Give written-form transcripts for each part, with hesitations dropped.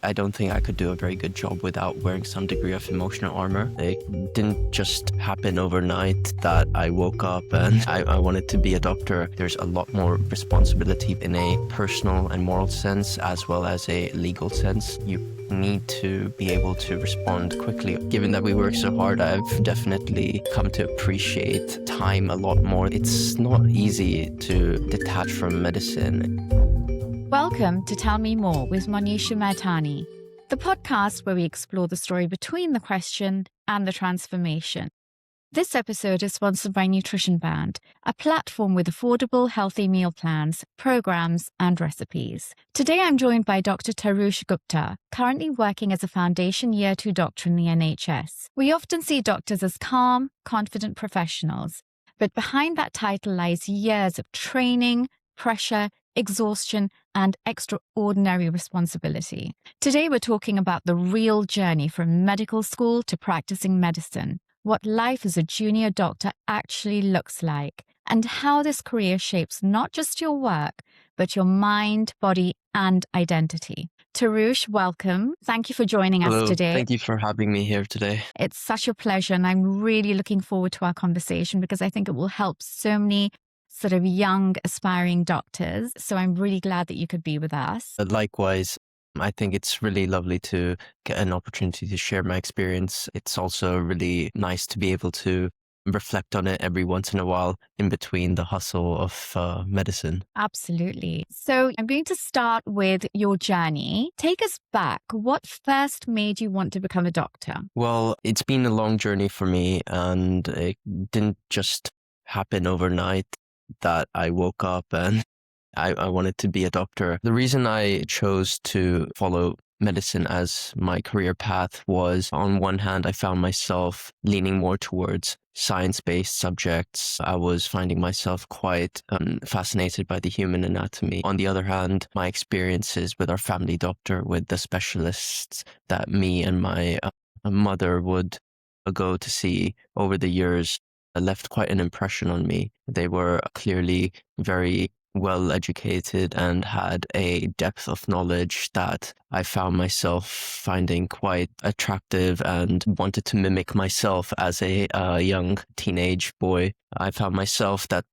I don't think I could do a very good job without wearing some degree of emotional armor. It didn't just happen overnight that I woke up and I wanted to be a doctor. There's a lot more responsibility in a personal and moral sense as well as a legal sense. You need to be able to respond quickly. Given that we work so hard, I've definitely come to appreciate time a lot more. It's not easy to detach from medicine. Welcome to Tell Me More with Monisha Mahtani, the podcast where we explore the story between the question and the transformation. This episode is sponsored by Nutrition Band, a platform with affordable, healthy meal plans, programs, and recipes. Today I'm joined by Dr. Tarush Gupta, currently working as a Foundation Year 2 doctor in the NHS. We often see doctors as calm, confident professionals, but behind that title lies years of training, pressure, exhaustion, and extraordinary responsibility. Today, we're talking about the real journey from medical school to practicing medicine, what life as a junior doctor actually looks like, and how this career shapes not just your work, but your mind, body, and identity. Tarush, welcome. Thank you for joining us today. Thank you for having me here today. It's such a pleasure, and I'm really looking forward to our conversation because I think it will help so many sort of young, aspiring doctors. So I'm really glad that you could be with us. Likewise, I think it's really lovely to get an opportunity to share my experience. It's also really nice to be able to reflect on it every once in a while in between the hustle of medicine. Absolutely. So I'm going to start with your journey. Take us back. What first made you want to become a doctor? Well, it's been a long journey for me, and it didn't just happen overnight that I woke up and I wanted to be a doctor. The reason I chose to follow medicine as my career path was, on one hand, I found myself leaning more towards science-based subjects. I was finding myself quite fascinated by the human anatomy. On the other hand, my experiences with our family doctor, with the specialists that me and my mother would go to see over the years, left quite an impression on me. They were clearly very well educated and had a depth of knowledge that I found myself finding quite attractive and wanted to mimic myself as a young teenage boy. I found myself that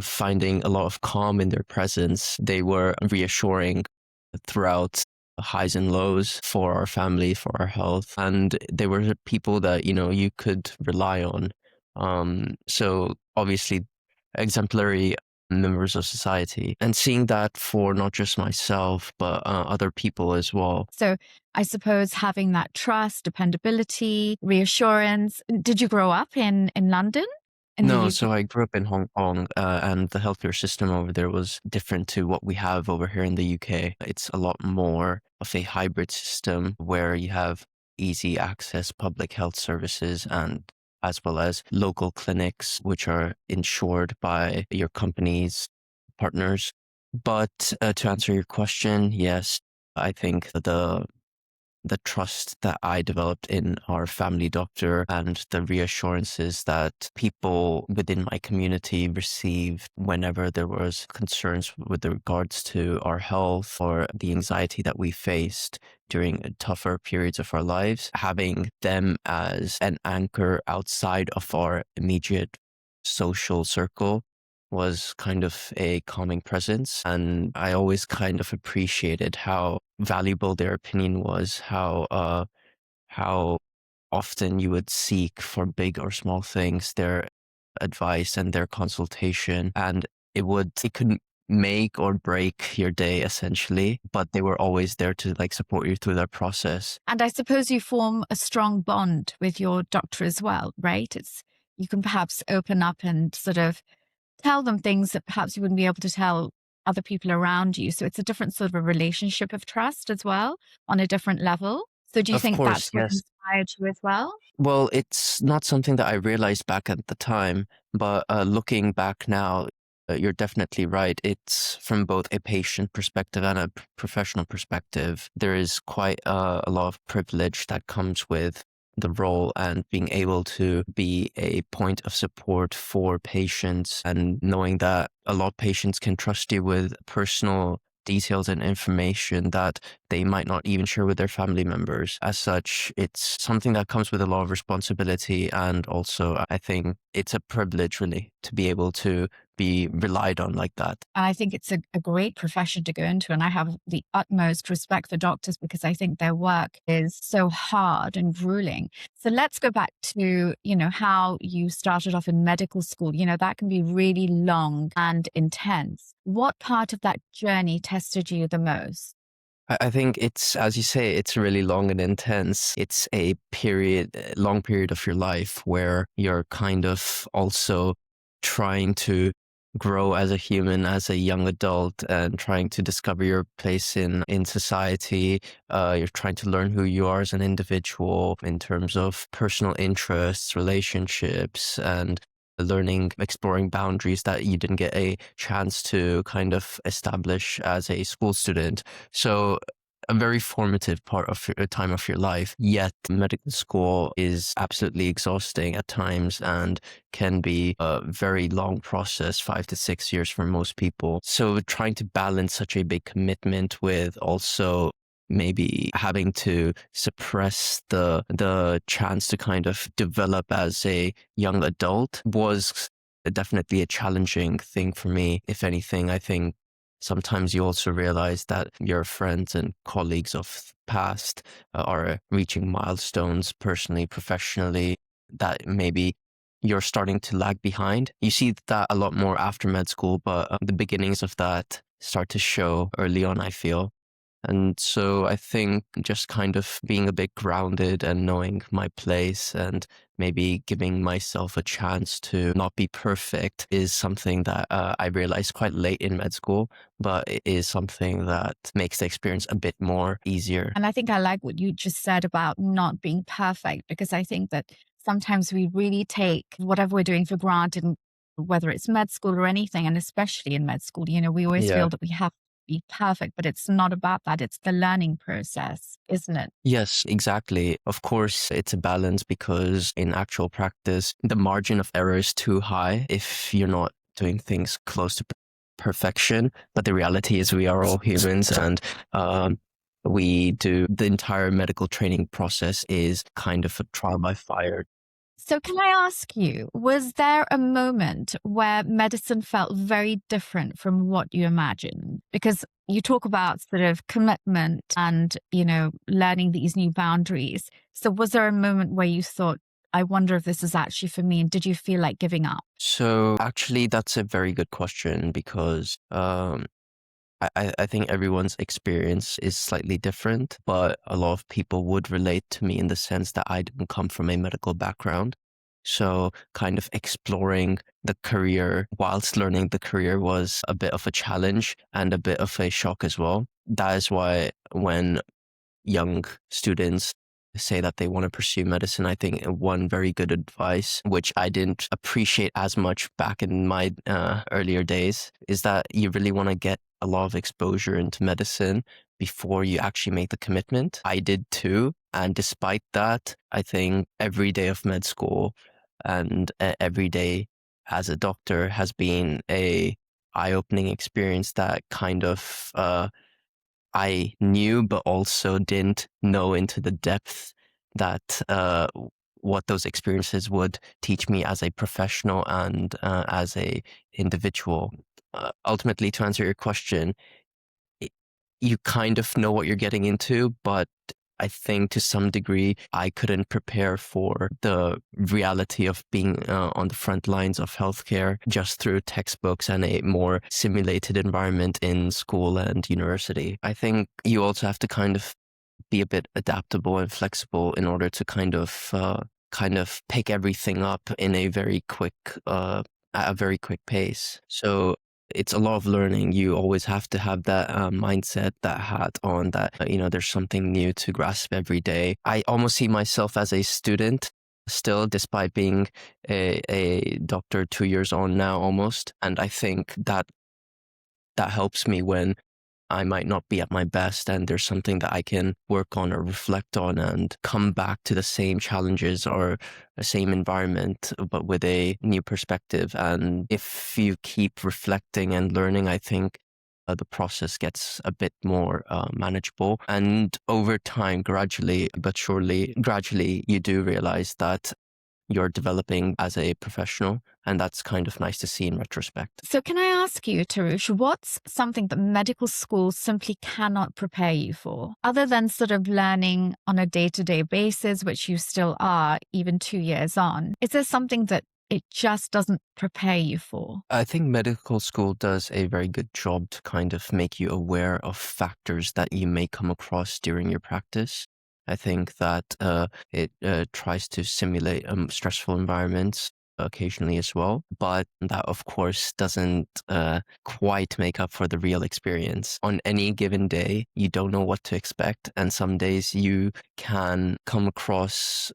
finding a lot of calm in their presence. They were reassuring throughout highs and lows for our family, for our health, and they were people that you could rely on. So obviously exemplary members of society, and seeing that for not just myself, but other people as well. So I suppose having that trust, dependability, reassurance. Did you grow up in London? No, so I grew up in Hong Kong, and the healthcare system over there was different to what we have over here in the UK. It's a lot more of a hybrid system where you have easy access public health services, and as well as local clinics, which are insured by your company's partners. But to answer your question, yes, I think the trust that I developed in our family doctor and the reassurances that people within my community received whenever there was concerns with regards to our health or the anxiety that we faced during tougher periods of our lives, having them as an anchor outside of our immediate social circle was kind of a calming presence. And I always kind of appreciated how valuable their opinion was, how often you would seek for big or small things, their advice and their consultation. And it could make or break your day essentially, but they were always there to support you through that process. And I suppose you form a strong bond with your doctor as well, right? You can perhaps open up and sort of tell them things that perhaps you wouldn't be able to tell other people around you. So it's a different sort of a relationship of trust as well on a different level. So do you think that's what inspired you as well? Well, it's not something that I realized back at the time, but looking back now, you're definitely right. It's from both a patient perspective and a professional perspective. There is quite a lot of privilege that comes with the role and being able to be a point of support for patients, and knowing that a lot of patients can trust you with personal details and information that they might not even share with their family members. As such, it's something that comes with a lot of responsibility, and also I think it's a privilege really to be able to be relied on like that. And I think it's a great profession to go into. And I have the utmost respect for doctors because I think their work is so hard and grueling. So let's go back to, how you started off in medical school. That can be really long and intense. What part of that journey tested you the most? I think it's, as you say, it's really long and intense. It's a long period of your life where you're kind of also trying to grow as a human, as a young adult, and trying to discover your place in society. You're trying to learn who you are as an individual in terms of personal interests, relationships, and exploring boundaries that you didn't get a chance to kind of establish as a school student. So a very formative part of your time of your life. Yet medical school is absolutely exhausting at times and can be a very long process, 5 to 6 years for most people. So trying to balance such a big commitment with also maybe having to suppress the chance to kind of develop as a young adult was definitely a challenging thing for me. If anything, I think sometimes you also realize that your friends and colleagues of the past are reaching milestones personally, professionally, that maybe you're starting to lag behind. You see that a lot more after med school, but the beginnings of that start to show early on, I feel. And so I think just kind of being a bit grounded and knowing my place and maybe giving myself a chance to not be perfect is something that I realized quite late in med school, but it is something that makes the experience a bit more easier. And I think I like what you just said about not being perfect, because I think that sometimes we really take whatever we're doing for granted, whether it's med school or anything, and especially in med school, we always Yeah. feel that we have to be perfect, but it's not about that. It's the learning process, isn't it? Yes, exactly. Of course, it's a balance because in actual practice, the margin of error is too high if you're not doing things close to perfection. But the reality is we are all humans, and we do the entire medical training process is kind of a trial by fire. So can I ask you, was there a moment where medicine felt very different from what you imagined? Because you talk about sort of commitment and, learning these new boundaries. So was there a moment where you thought, I wonder if this is actually for me? And did you feel like giving up? So actually, that's a very good question because I think everyone's experience is slightly different, but a lot of people would relate to me in the sense that I didn't come from a medical background. So kind of exploring the career whilst learning the career was a bit of a challenge and a bit of a shock as well. That is why when young students say that they want to pursue medicine, I think one very good advice, which I didn't appreciate as much back in my earlier days, is that you really want to get a lot of exposure into medicine before you actually make the commitment. I did too. And despite that, I think every day of med school and every day as a doctor has been a eye-opening experience that kind of I knew, but also didn't know into the depth that what those experiences would teach me as a professional and as a individual. Ultimately, to answer your question, it, you kind of know what you're getting into, but I think to some degree, I couldn't prepare for the reality of being on the front lines of healthcare just through textbooks and a more simulated environment in school and university. I think you also have to kind of be a bit adaptable and flexible in order to kind of pick everything up in a very quick at a very quick pace. So it's a lot of learning. You always have to have that mindset, that hat on, that there's something new to grasp every day. I almost see myself as a student still, despite being a doctor 2 years on now almost. And I think that helps me when I might not be at my best and there's something that I can work on or reflect on and come back to the same challenges or the same environment, but with a new perspective. And if you keep reflecting and learning, I think the process gets a bit more manageable. And over time, gradually you do realize that you're developing as a professional. And that's kind of nice to see in retrospect. So can I ask you, Tarush, what's something that medical school simply cannot prepare you for, other than sort of learning on a day-to-day basis, which you still are, even 2 years on? Is there something that it just doesn't prepare you for? I think medical school does a very good job to kind of make you aware of factors that you may come across during your practice. I think that it tries to simulate stressful environments occasionally as well, but that of course doesn't quite make up for the real experience. On any given day, you don't know what to expect, and some days you can come across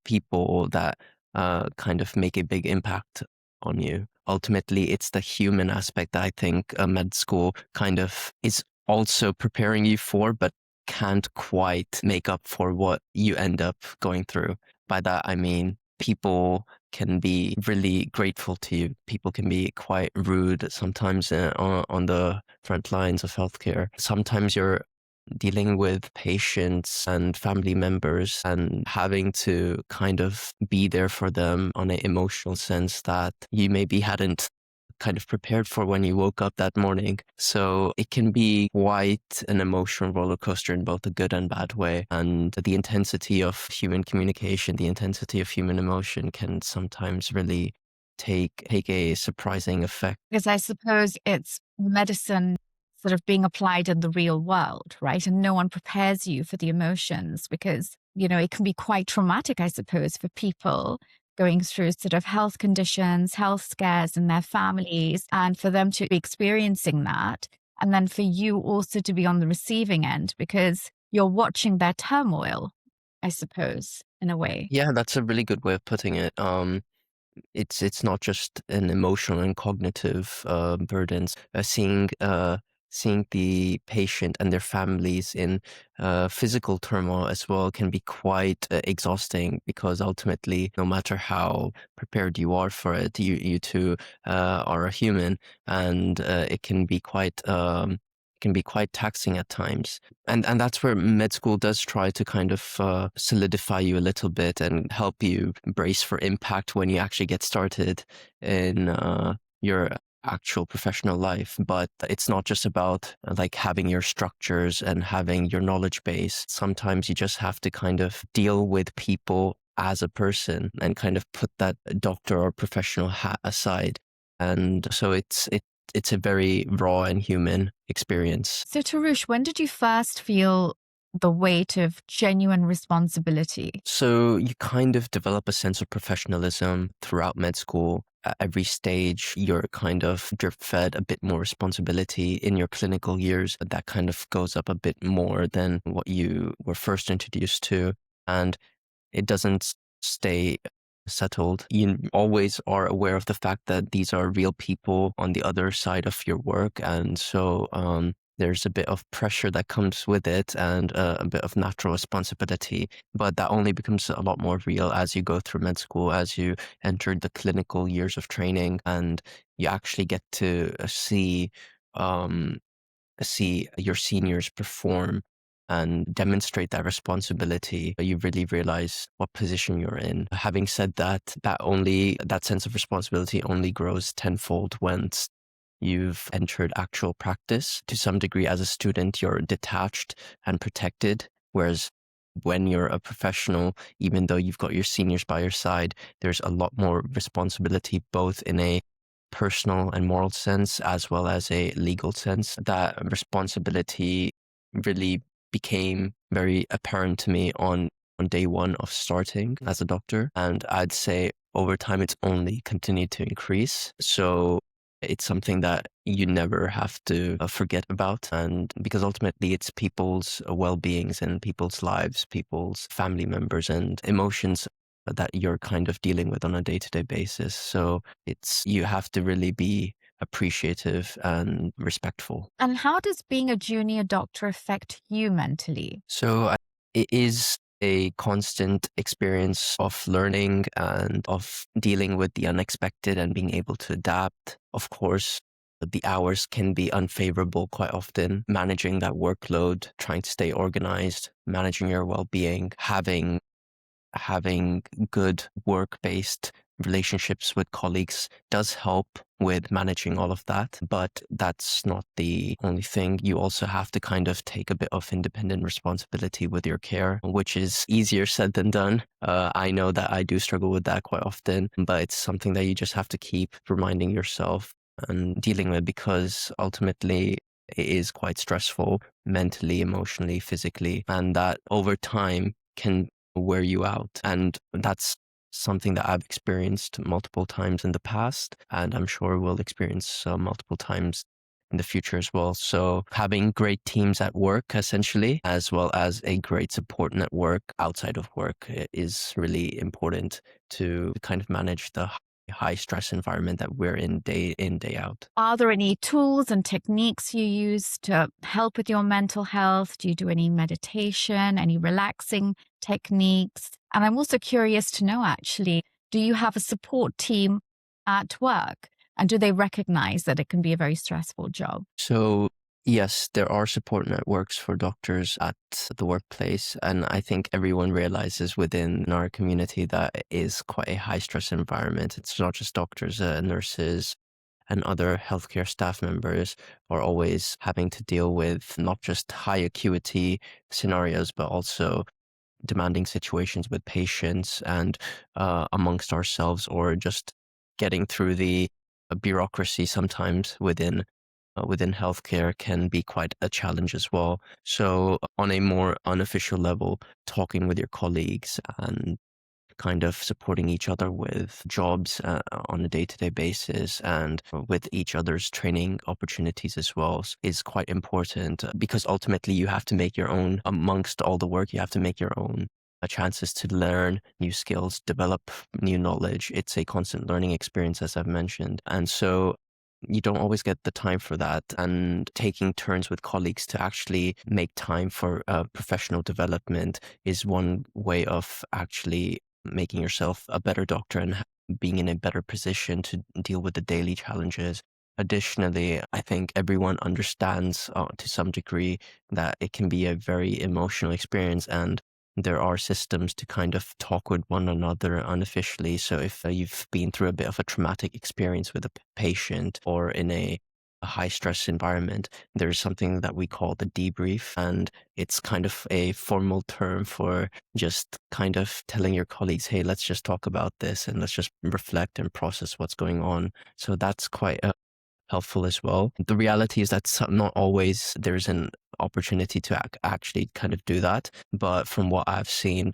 people that kind of make a big impact on you. Ultimately, it's the human aspect that I think med school kind of is also preparing you for, but can't quite make up for what you end up going through. By that, I mean, people can be really grateful to you. People can be quite rude sometimes on the front lines of healthcare. Sometimes you're dealing with patients and family members and having to kind of be there for them on an emotional sense that you maybe hadn't kind of prepared for when you woke up that morning. So it can be quite an emotional roller coaster in both a good and bad way. And the intensity of human communication, the intensity of human emotion can sometimes really take a surprising effect. Because I suppose it's medicine sort of being applied in the real world, right? And no one prepares you for the emotions because, it can be quite traumatic, I suppose, for people going through sort of health conditions, health scares in their families, and for them to be experiencing that. And then for you also to be on the receiving end because you're watching their turmoil, I suppose, in a way. Yeah, that's a really good way of putting it. It's not just an emotional and cognitive burdens. Seeing the patient and their families in physical turmoil as well can be quite exhausting because ultimately, no matter how prepared you are for it, you too are a human, and it can be quite taxing at times. And that's where med school does try to kind of solidify you a little bit and help you brace for impact when you actually get started in your actual professional life. But it's not just about like having your structures and having your knowledge base. Sometimes you just have to kind of deal with people as a person and kind of put that doctor or professional hat aside. And so it's a very raw and human experience. So, Tarush, when did you first feel the weight of genuine responsibility? So you kind of develop a sense of professionalism throughout med school. At every stage, you're kind of drip fed a bit more responsibility in your clinical years. That kind of goes up a bit more than what you were first introduced to. And it doesn't stay settled. You always are aware of the fact that these are real people on the other side of your work. And so there's a bit of pressure that comes with it and a bit of natural responsibility. But that only becomes a lot more real as you go through med school, as you enter the clinical years of training, and you actually get to see your seniors perform and demonstrate that responsibility. You really realize what position you're in. Having said that, that sense of responsibility only grows tenfold once you've entered actual practice. To some degree, as a student, you're detached and protected, whereas when you're a professional, even though you've got your seniors by your side, there's a lot more responsibility, both in a personal and moral sense, as well as a legal sense. That responsibility really became very apparent to me on day one of starting as a doctor. And I'd say over time, it's only continued to increase. So it's something that you never have to forget about. And because ultimately it's people's well-beings and people's lives, people's family members and emotions that you're kind of dealing with on a day-to-day basis. So you have to really be appreciative and respectful. And how does being a junior doctor affect you mentally? So it is a constant experience of learning and of dealing with the unexpected and being able to adapt. Of course, the hours can be unfavorable quite often. Managing that workload, trying to stay organized, managing your well-being, having good work-based relationships with colleagues does help with managing all of that, but that's not the only thing. You also have to kind of take a bit of independent responsibility with your care, which is easier said than done. I know that I do struggle with that quite often, but it's something that you just have to keep reminding yourself and dealing with, because ultimately it is quite stressful mentally, emotionally, physically, and that over time can wear you out. And that's something that I've experienced multiple times in the past, and I'm sure we'll experience multiple times in the future as well. So having great teams at work, essentially, as well as a great support network outside of work is really important to kind of manage the high stress environment that we're in, day out. Are there any tools and techniques you use to help with your mental health? Do you do any meditation, any relaxing techniques? And I'm also curious to know, actually, do you have a support team at work? And do they recognize that it can be a very stressful job? So yes, there are support networks for doctors at the workplace. And I think everyone realizes within our community that it is quite a high stress environment. It's not just doctors, nurses, and other healthcare staff members are always having to deal with not just high acuity scenarios, but also demanding situations with patients and amongst ourselves, or just getting through the bureaucracy sometimes within healthcare can be quite a challenge as well. So on a more unofficial level, talking with your colleagues and kind of supporting each other with jobs on a day-to-day basis, and with each other's training opportunities as well, is quite important, because ultimately you have to make your own, amongst all the work, you have to make your own chances to learn new skills, develop new knowledge. It's a constant learning experience, as I've mentioned. And so you don't always get the time for that, and taking turns with colleagues to actually make time for professional development is one way of actually making yourself a better doctor and being in a better position to deal with the daily challenges. Additionally, I think everyone understands to some degree that it can be a very emotional experience, and there are systems to kind of talk with one another unofficially. So if you've been through a bit of a traumatic experience with a patient or in a high stress environment, there's something that we call the debrief. And it's kind of a formal term for just kind of telling your colleagues, hey, let's just talk about this and let's just reflect and process what's going on. So that's quite helpful as well. The reality is that not always there's an opportunity to actually kind of do that. But from what I've seen,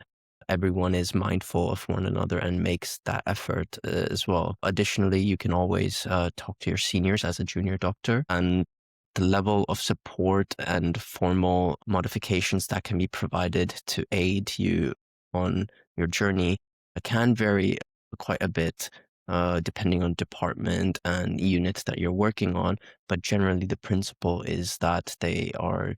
everyone is mindful of one another and makes that effort as well. Additionally, you can always talk to your seniors as a junior doctor, and the level of support and formal modifications that can be provided to aid you on your journey can vary quite a bit, depending on department and unit that you're working on. But generally, the principle is that they are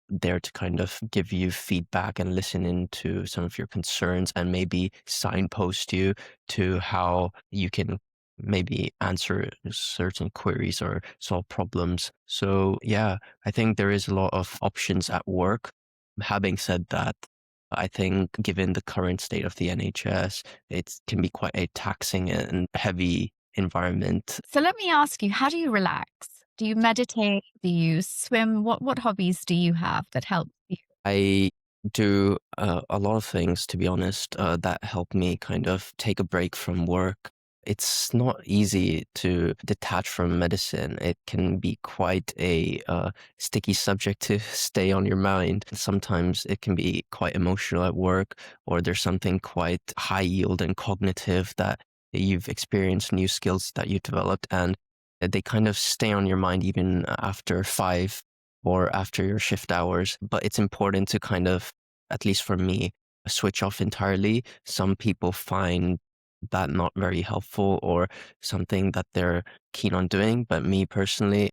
there to kind of give you feedback and listen into some of your concerns, and maybe signpost you to how you can maybe answer certain queries or solve problems. So yeah, I think there is a lot of options at work. Having said that, I think given the current state of the NHS, it can be quite a taxing and heavy environment. So let me ask you, how do you relax? Do you meditate? Do you swim? What hobbies do you have that help you? I do a lot of things, to be honest, that help me kind of take a break from work. It's not easy to detach from medicine. It can be quite a sticky subject to stay on your mind. Sometimes it can be quite emotional at work, or there's something quite high yield and cognitive that you've experienced, new skills that you developed, and they kind of stay on your mind even after 5 or after your shift hours. But it's important to kind of, at least for me, switch off entirely. Some people find that not very helpful or something that they're keen on doing. But me personally,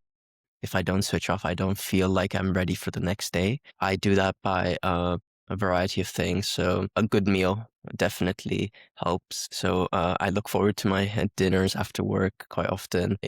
if I don't switch off, I don't feel like I'm ready for the next day. I do that by a variety of things. So a good meal definitely helps. So I look forward to my dinners after work quite often.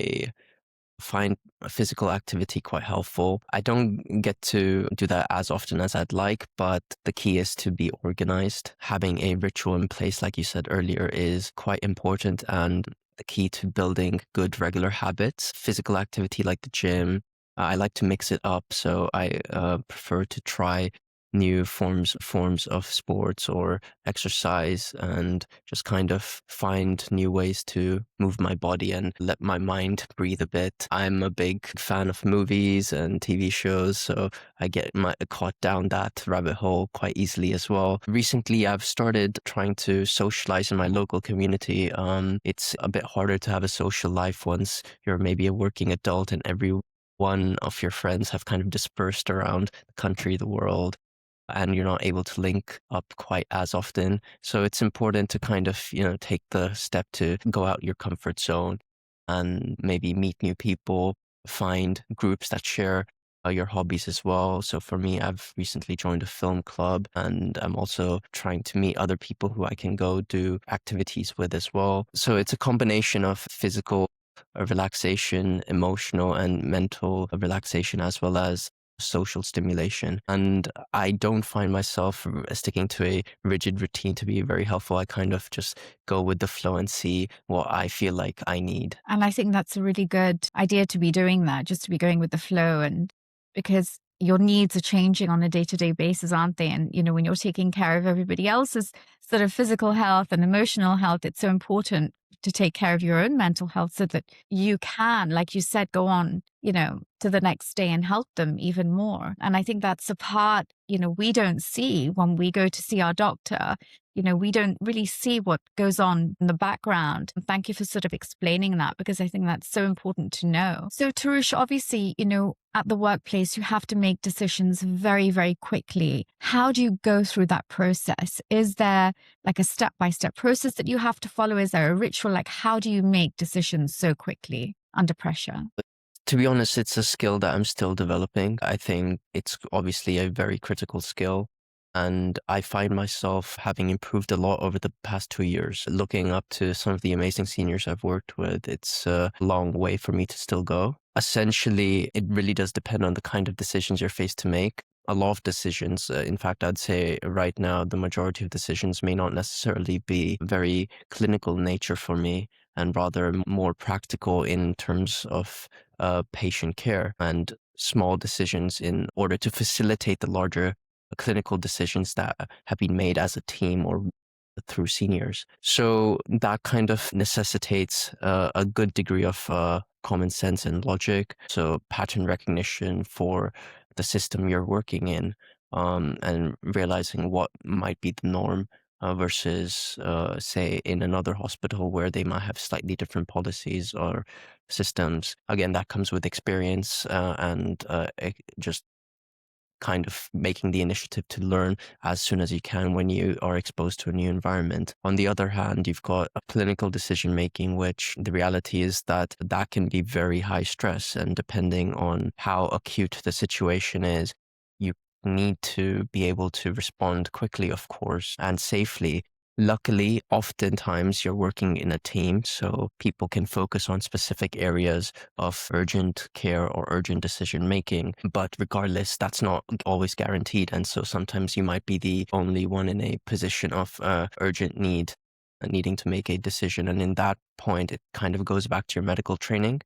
find physical activity quite helpful. I don't get to do that as often as I'd like, but the key is to be organized. Having a ritual in place, like you said earlier, is quite important and the key to building good regular habits. Physical activity like the gym, I like to mix it up, so I prefer to try new forms of sports or exercise and just kind of find new ways to move my body and let my mind breathe a bit. I'm a big fan of movies and TV shows, so I get caught down that rabbit hole quite easily as well. Recently, I've started trying to socialize in my local community. It's a bit harder to have a social life once you're maybe a working adult and every one of your friends have kind of dispersed around the country, the world, and you're not able to link up quite as often. So it's important to kind of, take the step to go out your comfort zone and maybe meet new people, find groups that share your hobbies as well. So for me, I've recently joined a film club and I'm also trying to meet other people who I can go do activities with as well. So it's a combination of physical relaxation, emotional and mental relaxation, as well as social stimulation. And I don't find myself sticking to a rigid routine to be very helpful. I kind of just go with the flow and see what I feel like I need. And I think that's a really good idea to be doing that, just to be going with the flow. And because your needs are changing on a day-to-day basis, aren't they? And, when you're taking care of everybody else's sort of physical health and emotional health, it's so important to take care of your own mental health so that you can, like you said, go on, to the next day and help them even more. And I think that's a part, we don't see when we go to see our doctor. We don't really see what goes on in the background. And thank you for sort of explaining that, because I think that's so important to know. So Tarush, obviously, at the workplace, you have to make decisions very, very quickly. How do you go through that process? Is there like a step-by-step process that you have to follow? Is there a ritual? Like, how do you make decisions so quickly under pressure? To be honest, it's a skill that I'm still developing. I think it's obviously a very critical skill. And I find myself having improved a lot over the past 2 years. Looking up to some of the amazing seniors I've worked with, it's a long way for me to still go. Essentially, it really does depend on the kind of decisions you're faced to make. A lot of decisions, in fact, I'd say right now, the majority of decisions may not necessarily be very clinical in nature for me, and rather more practical in terms of patient care and small decisions in order to facilitate the larger clinical decisions that have been made as a team or through seniors. So that kind of necessitates a good degree of common sense and logic. So pattern recognition for the system you're working in, and realizing what might be the norm versus, say, in another hospital where they might have slightly different policies or systems. Again, that comes with experience and just kind of making the initiative to learn as soon as you can when you are exposed to a new environment. On the other hand, you've got a clinical decision making, which the reality is that that can be very high stress. And depending on how acute the situation is, you need to be able to respond quickly, of course, and safely. Luckily, oftentimes you're working in a team, so people can focus on specific areas of urgent care or urgent decision making. But regardless, that's not always guaranteed. And so sometimes you might be the only one in a position of urgent need, needing to make a decision. And in that point, it kind of goes back to your medical training,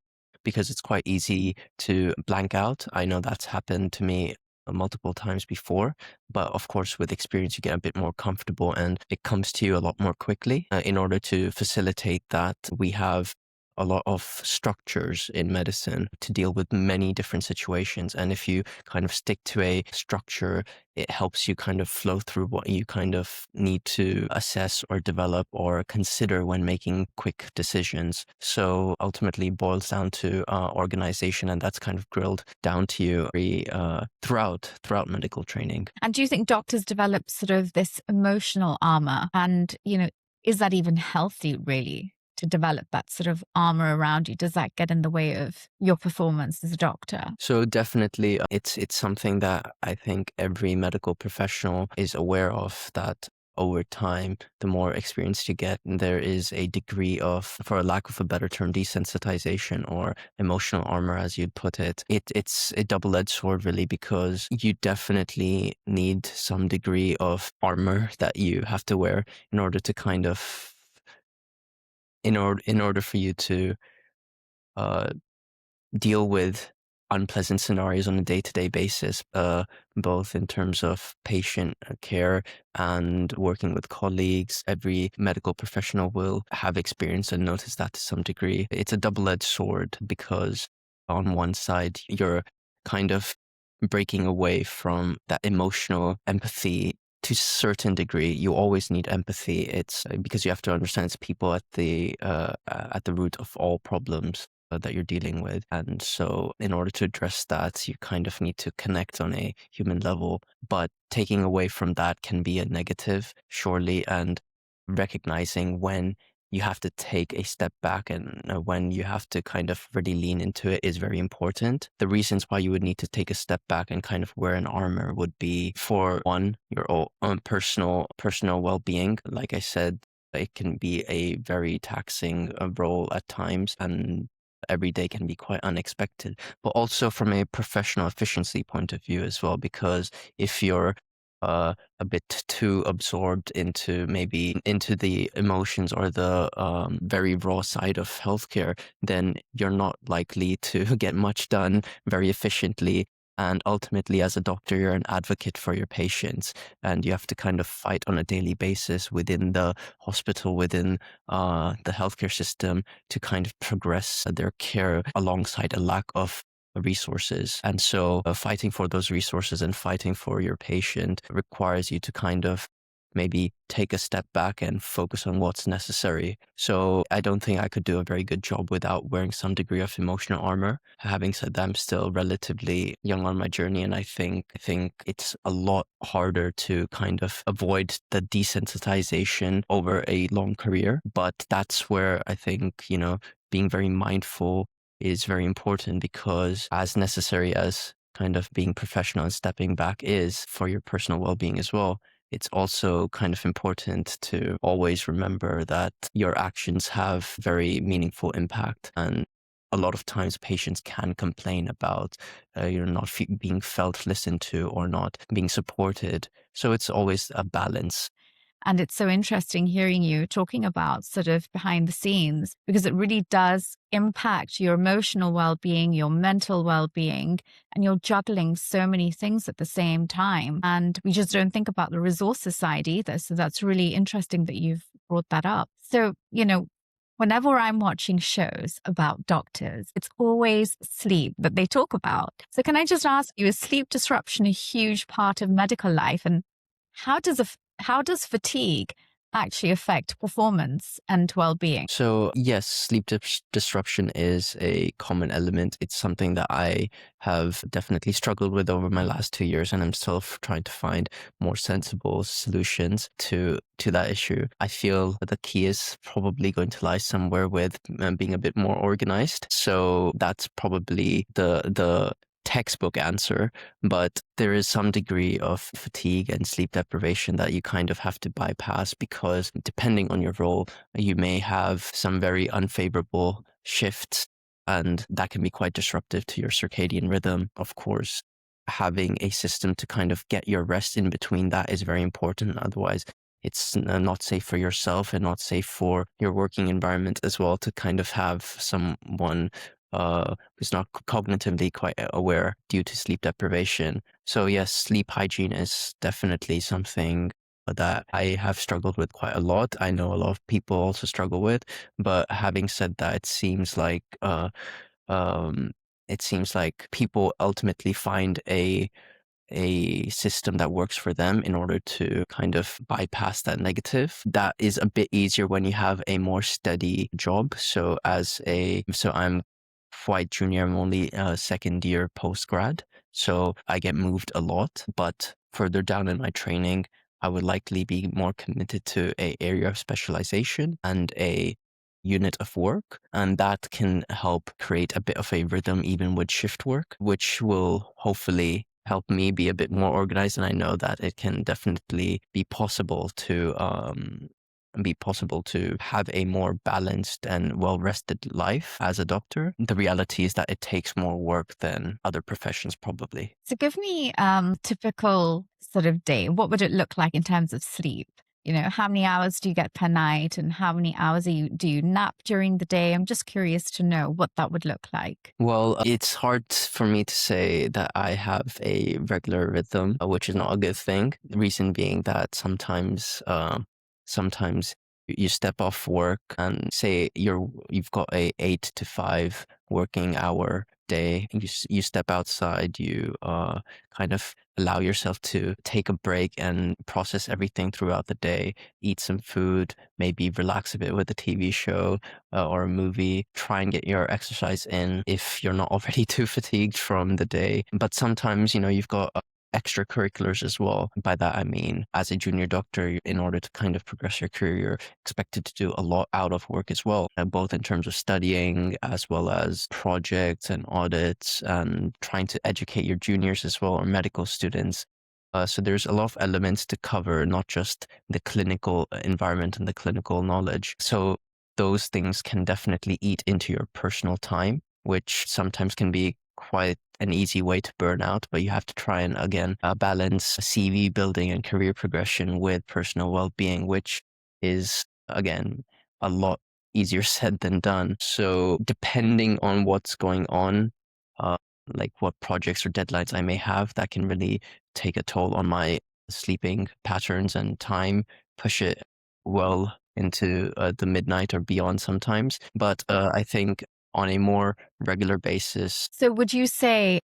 because it's quite easy to blank out. I know that's happened to me multiple times before, but of course with experience you get a bit more comfortable and it comes to you a lot more quickly. In order to facilitate that, we have a lot of structures in medicine to deal with many different situations, and if you kind of stick to a structure, it helps you kind of flow through what you kind of need to assess or develop or consider when making quick decisions. So ultimately it boils down to organization, and that's kind of grilled down to you throughout medical training. And do you think doctors develop sort of this emotional armor? And, is that even healthy, really, to develop that sort of armor around you? Does that get in the way of your performance as a doctor? So definitely, it's something that I think every medical professional is aware of, that over time, the more experience you get, there is a degree of, for a lack of a better term, desensitization or emotional armor, as you'd put it. It's a double-edged sword, really, because you definitely need some degree of armor that you have to wear in order to kind of, in order for you to uh, deal with unpleasant scenarios on a day-to-day basis, both in terms of patient care and working with colleagues. Every medical professional will have experience and notice that to some degree. It's a double-edged sword because on one side, you're kind of breaking away from that emotional empathy to a certain degree. You always need empathy. It's because you have to understand it's people at the root of all problems that you're dealing with. And so in order to address that, you kind of need to connect on a human level. But taking away from that can be a negative, surely, and recognizing when you have to take a step back and when you have to kind of really lean into it is very important. The reasons why you would need to take a step back and kind of wear an armor would be, for one, your own personal well-being. Like I said, it can be a very taxing role at times, and every day can be quite unexpected, but also from a professional efficiency point of view as well, because if you're a bit too absorbed into the emotions or the very raw side of healthcare, then you're not likely to get much done very efficiently. And ultimately, as a doctor, you're an advocate for your patients, and you have to kind of fight on a daily basis within the hospital, within the healthcare system, to kind of progress their care alongside a lack of resources. And so fighting for those resources and fighting for your patient requires you to kind of maybe take a step back and focus on what's necessary. So I don't think I could do a very good job without wearing some degree of emotional armor. Having said that, I'm still relatively young on my journey, and I think it's a lot harder to kind of avoid the desensitization over a long career. But that's where I think, being very mindful is very important, because as necessary as kind of being professional and stepping back is for your personal well-being as well, it's also kind of important to always remember that your actions have very meaningful impact. And a lot of times patients can complain about not being felt, listened to, or not being supported. So it's always a balance. And it's so interesting hearing you talking about sort of behind the scenes, because it really does impact your emotional well-being, your mental well-being, and you're juggling so many things at the same time. And we just don't think about the resources side either. So that's really interesting that you've brought that up. So, whenever I'm watching shows about doctors, it's always sleep that they talk about. So can I just ask you, is sleep disruption a huge part of medical life? And how does fatigue actually affect performance and well-being? So yes, sleep disruption is a common element. It's something that I have definitely struggled with over my last 2 years, and I'm still trying to find more sensible solutions to that issue. I feel the key is probably going to lie somewhere with being a bit more organized. So that's probably the textbook answer, but there is some degree of fatigue and sleep deprivation that you kind of have to bypass, because depending on your role, you may have some very unfavorable shifts, and that can be quite disruptive to your circadian rhythm. Of course, having a system to kind of get your rest in between that is very important. Otherwise, it's not safe for yourself and not safe for your working environment as well, to kind of have someone who's not cognitively quite aware due to sleep deprivation. So yes, sleep hygiene is definitely something that I have struggled with quite a lot. I know a lot of people also struggle with, but having said that, um, it seems like people ultimately find a system that works for them in order to kind of bypass that negative. That is a bit easier when you have a more steady job. So I'm quite junior. I'm only a second year post-grad. So I get moved a lot, but further down in my training, I would likely be more committed to a area of specialization and a unit of work, and that can help create a bit of a rhythm even with shift work, which will hopefully help me be a bit more organized, and I know that it can definitely be possible to have a more balanced and well-rested life as a doctor. The reality is that it takes more work than other professions, probably. So give me typical sort of day. What would it look like in terms of sleep? You know, how many hours do you get per night and how many hours do you nap during the day? I'm just curious to know what that would look like. Well, it's hard for me to say that I have a regular rhythm, which is not a good thing. The reason being that sometimes you step off work and say you've got a 8 to 5 working hour day. You step outside, you kind of allow yourself to take a break and process everything throughout the day, eat some food, maybe relax a bit with a TV show or a movie, try and get your exercise in if you're not already too fatigued from the day. But sometimes, you've got extracurriculars as well. By that, I mean, as a junior doctor, in order to kind of progress your career, you're expected to do a lot out of work as well, both in terms of studying as well as projects and audits and trying to educate your juniors as well, or medical students. So there's a lot of elements to cover, not just the clinical environment and the clinical knowledge. So those things can definitely eat into your personal time, which sometimes can be quite an easy way to burn out, but you have to try and, again, balance CV building and career progression with personal well-being, which is, again, a lot easier said than done. So depending on what's going on, like what projects or deadlines I may have, that can really take a toll on my sleeping patterns and time, push it well into the midnight or beyond sometimes. But I think on a more regular basis. So would you say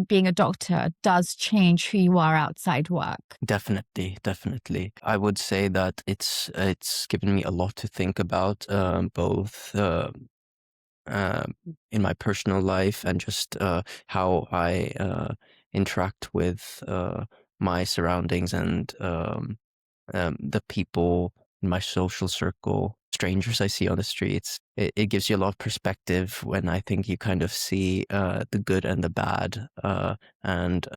being a doctor does change who you are outside work? Definitely, definitely. I would say that it's given me a lot to think about, both in my personal life and just how I interact with my surroundings and the people in my social circle, strangers I see on the streets. It gives you a lot of perspective when I think you kind of see the good and the bad, and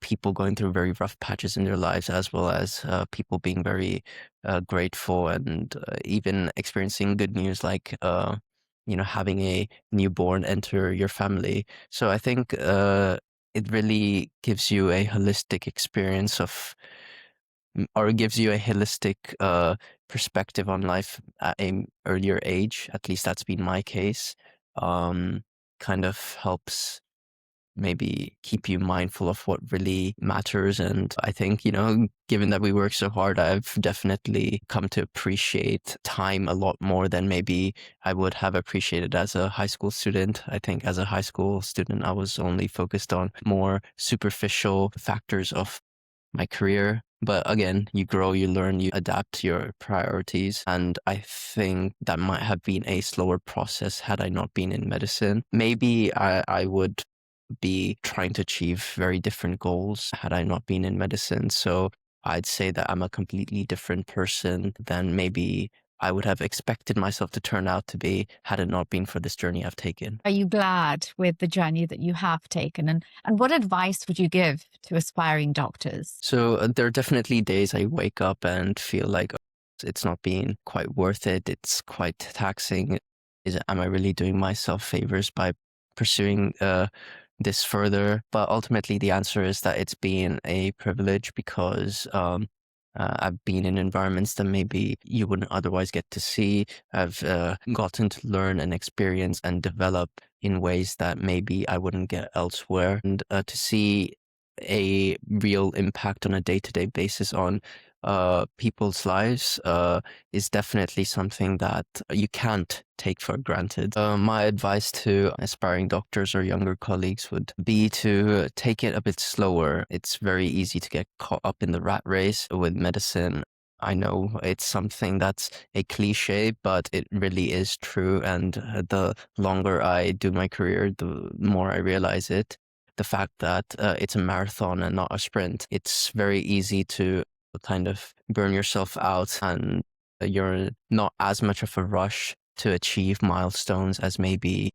people going through very rough patches in their lives, as well as people being very grateful and even experiencing good news, like having a newborn enter your family. So I think it really gives you a holistic experience or it gives you a holistic perspective on life at an earlier age. At least that's been my case. Kind of helps maybe keep you mindful of what really matters. And I think, given that we work so hard, I've definitely come to appreciate time a lot more than maybe I would have appreciated as a high school student. I think as a high school student, I was only focused on more superficial factors of my career. But again, you grow, you learn, you adapt your priorities. And I think that might have been a slower process had I not been in medicine. Maybe I would be trying to achieve very different goals had I not been in medicine. So I'd say that I'm a completely different person than maybe I would have expected myself to turn out to be had it not been for this journey I've taken. Are you glad with the journey that you have taken? And what advice would you give to aspiring doctors? So there are definitely days I wake up and feel like it's not being quite worth it. It's quite taxing. Am I really doing myself favors by pursuing this further? But ultimately, the answer is that it's been a privilege because I've been in environments that maybe you wouldn't otherwise get to see. I've gotten to learn and experience and develop in ways that maybe I wouldn't get elsewhere. And to see a real impact on a day-to-day basis on people's lives is definitely something that you can't take for granted. My advice to aspiring doctors or younger colleagues would be to take it a bit slower. It's very easy to get caught up in the rat race with medicine. I know it's something that's a cliche, but it really is true. And the longer I do my career, the more I realize it. The fact that it's a marathon and not a sprint. It's very easy to kind of burn yourself out, and you're not as much of a rush to achieve milestones as maybe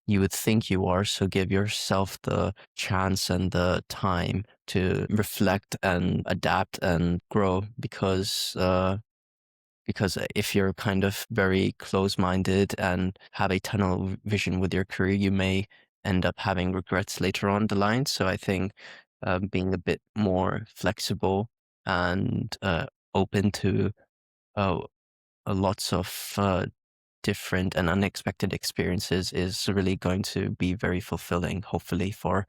you would think you are. So give yourself the chance and the time to reflect and adapt and grow, because if you're kind of very close-minded and have a tunnel vision with your career, you may end up having regrets later on the line. So I think being a bit more flexible and open to uh, lots of different and unexpected experiences is really going to be very fulfilling, hopefully, for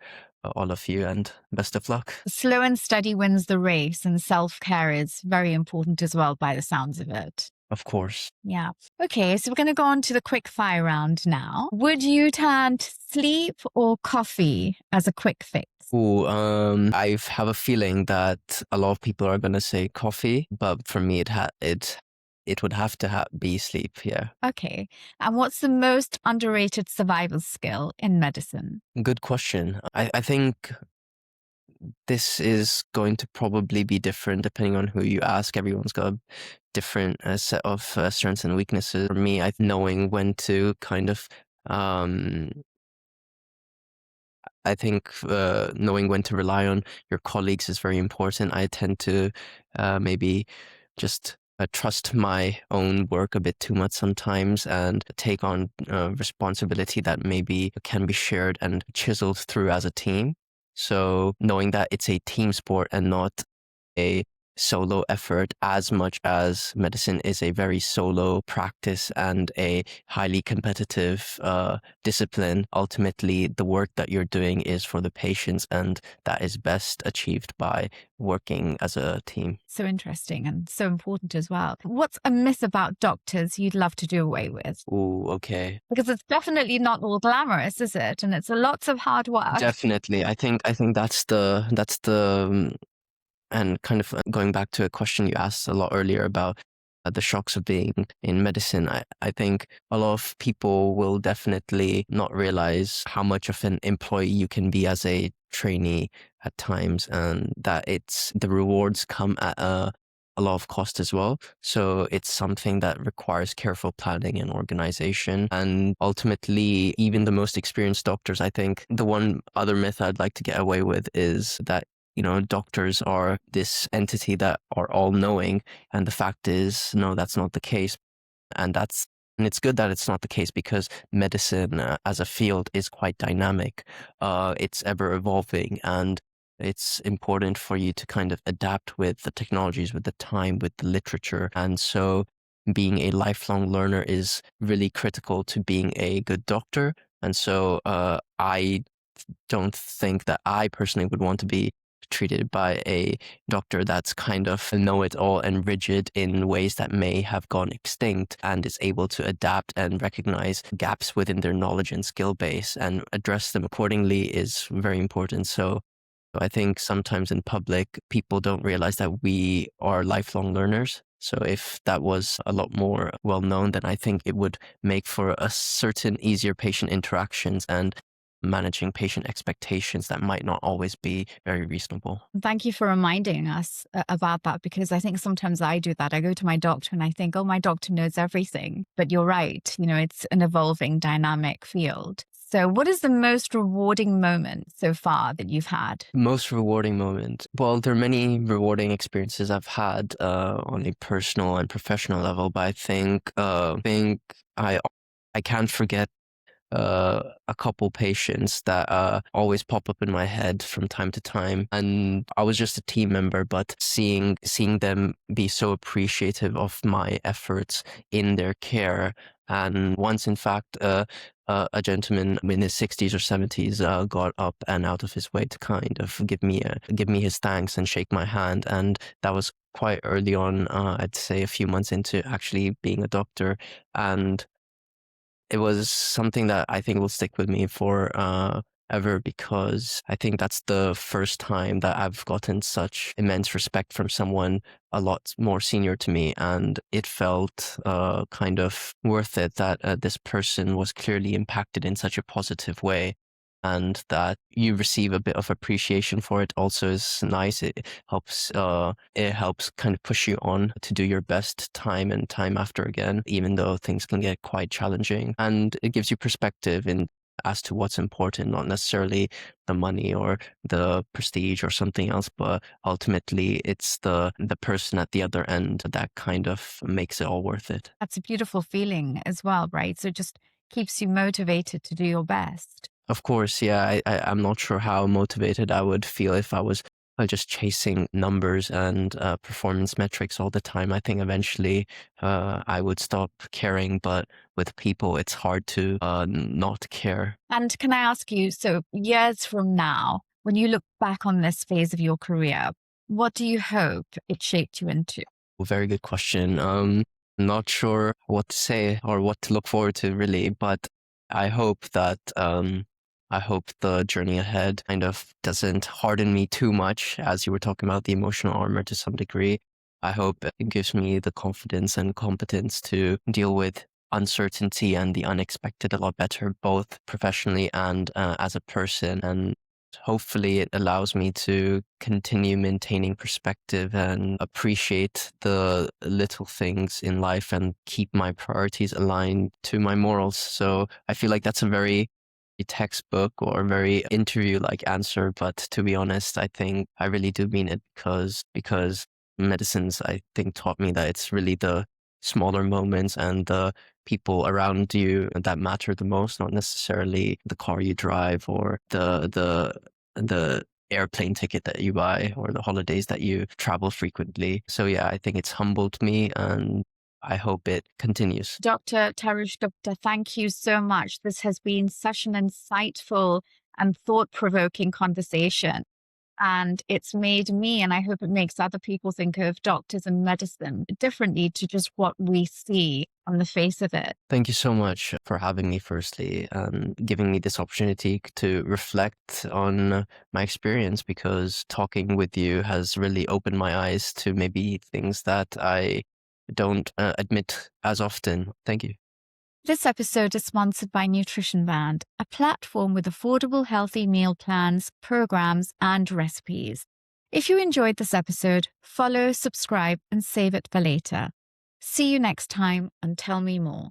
all of you. And best of luck. Slow and steady wins the race, and self-care is very important as well, by the sounds of it. Of course. Yeah. Okay, so we're going to go on to the quick fire round now. Would you turn to sleep or coffee as a quick fix? Ooh, I have a feeling that a lot of people are gonna say coffee, but for me, it would have to be sleep. Yeah. Okay. And what's the most underrated survival skill in medicine? Good question. I think this is going to probably be different depending on who you ask. Everyone's got a different set of strengths and weaknesses. For me, knowing when to kind of I think knowing when to rely on your colleagues is very important. I tend to maybe just trust my own work a bit too much sometimes and take on responsibility that maybe can be shared and chiseled through as a team. So knowing that it's a team sport and not a solo effort, as much as medicine is a very solo practice and a highly competitive discipline, ultimately the work that you're doing is for the patients, and that is best achieved by working as a team. So interesting and so important as well. What's a myth about doctors you'd love to do away with? Ooh, okay. Because it's definitely not all glamorous, is it? And it's lots of hard work. Definitely. I think that's and kind of going back to a question you asked a lot earlier about the shocks of being in medicine, I think a lot of people will definitely not realize how much of an employee you can be as a trainee at times, and that the rewards come at a lot of cost as well. So it's something that requires careful planning and organization. And ultimately, even the most experienced doctors, I think the one other myth I'd like to get away with is that doctors are this entity that are all knowing. And the fact is, no, that's not the case. And it's good that it's not the case, because medicine as a field is quite dynamic. It's ever evolving, and it's important for you to kind of adapt with the technologies, with the time, with the literature. And so being a lifelong learner is really critical to being a good doctor. And so I don't think that I personally would want to be treated by a doctor that's kind of know-it-all and rigid in ways that may have gone extinct, and is able to adapt and recognize gaps within their knowledge and skill base and address them accordingly is very important. So I think sometimes in public, people don't realize that we are lifelong learners. So if that was a lot more well known, then I think it would make for a certain easier patient interactions and managing patient expectations that might not always be very reasonable. Thank you for reminding us about that, because I think sometimes I do that. I go to my doctor and I think, oh, my doctor knows everything. But you're right. It's an evolving, dynamic field. So what is the most rewarding moment so far that you've had? Most rewarding moment? Well, there are many rewarding experiences I've had on a personal and professional level, but I think I can't forget a couple patients that always pop up in my head from time to time. And I was just a team member, but seeing them be so appreciative of my efforts in their care. And once, in fact, a gentleman in his 60s or 70s got up and out of his way to kind of give me his thanks and shake my hand. And that was quite early on, I'd say a few months into actually being a doctor. And it was something that I think will stick with me for ever, because I think that's the first time that I've gotten such immense respect from someone a lot more senior to me. And it felt kind of worth it that this person was clearly impacted in such a positive way. And that you receive a bit of appreciation for it also is nice. It helps kind of push you on to do your best time and time after again, even though things can get quite challenging. And it gives you perspective in as to what's important, not necessarily the money or the prestige or something else, but ultimately it's the person at the other end that kind of makes it all worth it. That's a beautiful feeling as well, right? So it just keeps you motivated to do your best. Of course, yeah, I'm not sure how motivated I would feel if I was just chasing numbers and performance metrics all the time. I think eventually I would stop caring, but with people, it's hard to not care. And can I ask you, so years from now, when you look back on this phase of your career, what do you hope it shaped you into? Very good question. Not sure what to say or what to look forward to really, but I hope that I hope the journey ahead kind of doesn't harden me too much, as you were talking about the emotional armor to some degree. I hope it gives me the confidence and competence to deal with uncertainty and the unexpected a lot better, both professionally and as a person. And hopefully it allows me to continue maintaining perspective and appreciate the little things in life and keep my priorities aligned to my morals. So I feel like that's a very textbook or very interview like answer, but to be honest, I think I really do mean it because medicines, I think, taught me that it's really the smaller moments and the people around you that matter the most, not necessarily the car you drive or the airplane ticket that you buy or the holidays that you travel frequently. So yeah, I think it's humbled me and I hope it continues. Dr. Tarush Gupta, thank you so much. This has been such an insightful and thought-provoking conversation. And it's made me, and I hope it makes other people, think of doctors and medicine differently to just what we see on the face of it. Thank you so much for having me, firstly, and giving me this opportunity to reflect on my experience, because talking with you has really opened my eyes to maybe things that I don't admit as often. Thank you. This episode is sponsored by Nutrition Band, a platform with affordable healthy meal plans, programs, and recipes. If you enjoyed this episode, follow, subscribe, and save it for later. See you next time and tell me more.